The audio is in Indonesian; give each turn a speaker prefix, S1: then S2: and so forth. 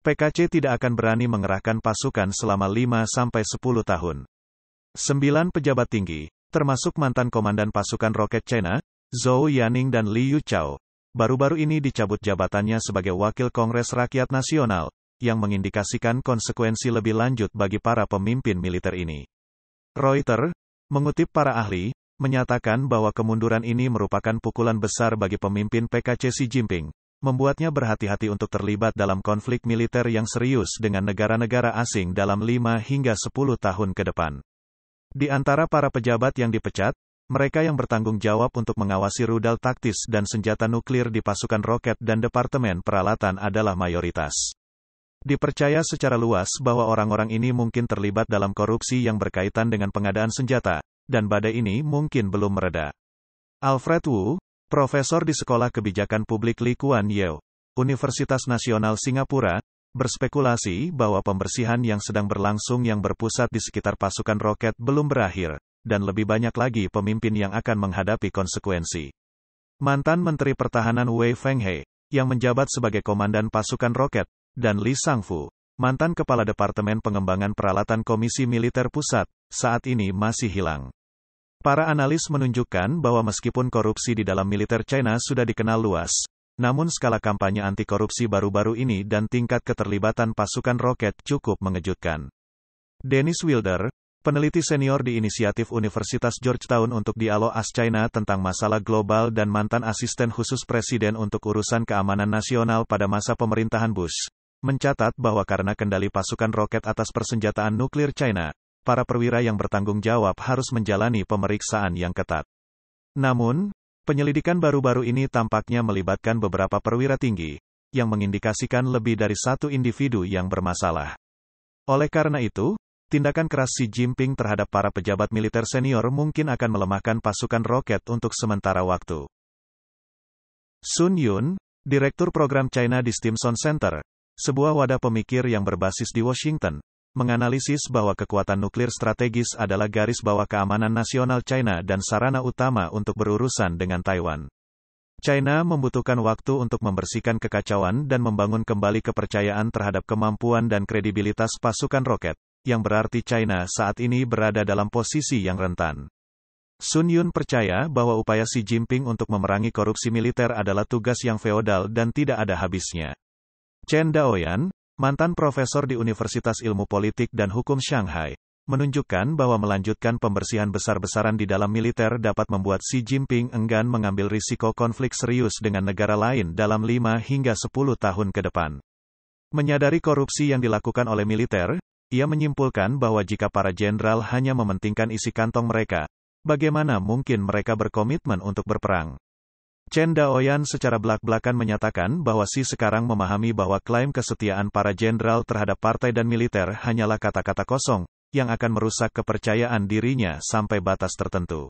S1: PKC tidak akan berani mengerahkan pasukan selama 5-10 tahun. 9 pejabat tinggi, termasuk mantan komandan pasukan roket China, Zhou Yaning dan Li Yuchao, baru-baru ini dicabut jabatannya sebagai Wakil Kongres Rakyat Nasional, yang mengindikasikan konsekuensi lebih lanjut bagi para pemimpin militer ini. Reuters, mengutip para ahli, menyatakan bahwa kemunduran ini merupakan pukulan besar bagi pemimpin PKC Xi Jinping, membuatnya berhati-hati untuk terlibat dalam konflik militer yang serius dengan negara-negara asing dalam 5 hingga 10 tahun ke depan. Di antara para pejabat yang dipecat, mereka yang bertanggung jawab untuk mengawasi rudal taktis dan senjata nuklir di pasukan roket dan departemen peralatan adalah mayoritas. Dipercaya secara luas bahwa orang-orang ini mungkin terlibat dalam korupsi yang berkaitan dengan pengadaan senjata, dan badai ini mungkin belum mereda. Alfred Wu, profesor di Sekolah Kebijakan Publik Lee Kuan Yew, Universitas Nasional Singapura, berspekulasi bahwa pembersihan yang sedang berlangsung yang berpusat di sekitar pasukan roket belum berakhir, dan lebih banyak lagi pemimpin yang akan menghadapi konsekuensi. Mantan Menteri Pertahanan Wei Fenghe, yang menjabat sebagai komandan pasukan roket, dan Li Shangfu, mantan Kepala Departemen Pengembangan Peralatan Komisi Militer Pusat, saat ini masih hilang. Para analis menunjukkan bahwa meskipun korupsi di dalam militer China sudah dikenal luas, namun skala kampanye anti-korupsi baru-baru ini dan tingkat keterlibatan pasukan roket cukup mengejutkan. Dennis Wilder, peneliti senior di Inisiatif Universitas Georgetown untuk Dialog As-China tentang masalah global dan mantan asisten khusus presiden untuk urusan keamanan nasional pada masa pemerintahan Bush, mencatat bahwa karena kendali pasukan roket atas persenjataan nuklir China, para perwira yang bertanggung jawab harus menjalani pemeriksaan yang ketat. Namun, penyelidikan baru-baru ini tampaknya melibatkan beberapa perwira tinggi, yang mengindikasikan lebih dari satu individu yang bermasalah. Oleh karena itu, tindakan keras Xi Jinping terhadap para pejabat militer senior mungkin akan melemahkan pasukan roket untuk sementara waktu. Sun Yun, Direktur Program China di Stimson Center, sebuah wadah pemikir yang berbasis di Washington, menganalisis bahwa kekuatan nuklir strategis adalah garis bawah keamanan nasional China dan sarana utama untuk berurusan dengan Taiwan. China membutuhkan waktu untuk membersihkan kekacauan dan membangun kembali kepercayaan terhadap kemampuan dan kredibilitas pasukan roket, yang berarti China saat ini berada dalam posisi yang rentan. Sun Yun percaya bahwa upaya Xi Jinping untuk memerangi korupsi militer adalah tugas yang feodal dan tidak ada habisnya. Chen Daoyan, mantan profesor di Universitas Ilmu Politik dan Hukum Shanghai, menunjukkan bahwa melanjutkan pembersihan besar-besaran di dalam militer dapat membuat Xi Jinping enggan mengambil risiko konflik serius dengan negara lain dalam 5 hingga 10 tahun ke depan. Menyadari korupsi yang dilakukan oleh militer, ia menyimpulkan bahwa jika para jenderal hanya mementingkan isi kantong mereka, bagaimana mungkin mereka berkomitmen untuk berperang? Chen Daoyan secara belak-belakan menyatakan bahwa Xi sekarang memahami bahwa klaim kesetiaan para jenderal terhadap partai dan militer hanyalah kata-kata kosong, yang akan merusak kepercayaan dirinya sampai batas tertentu.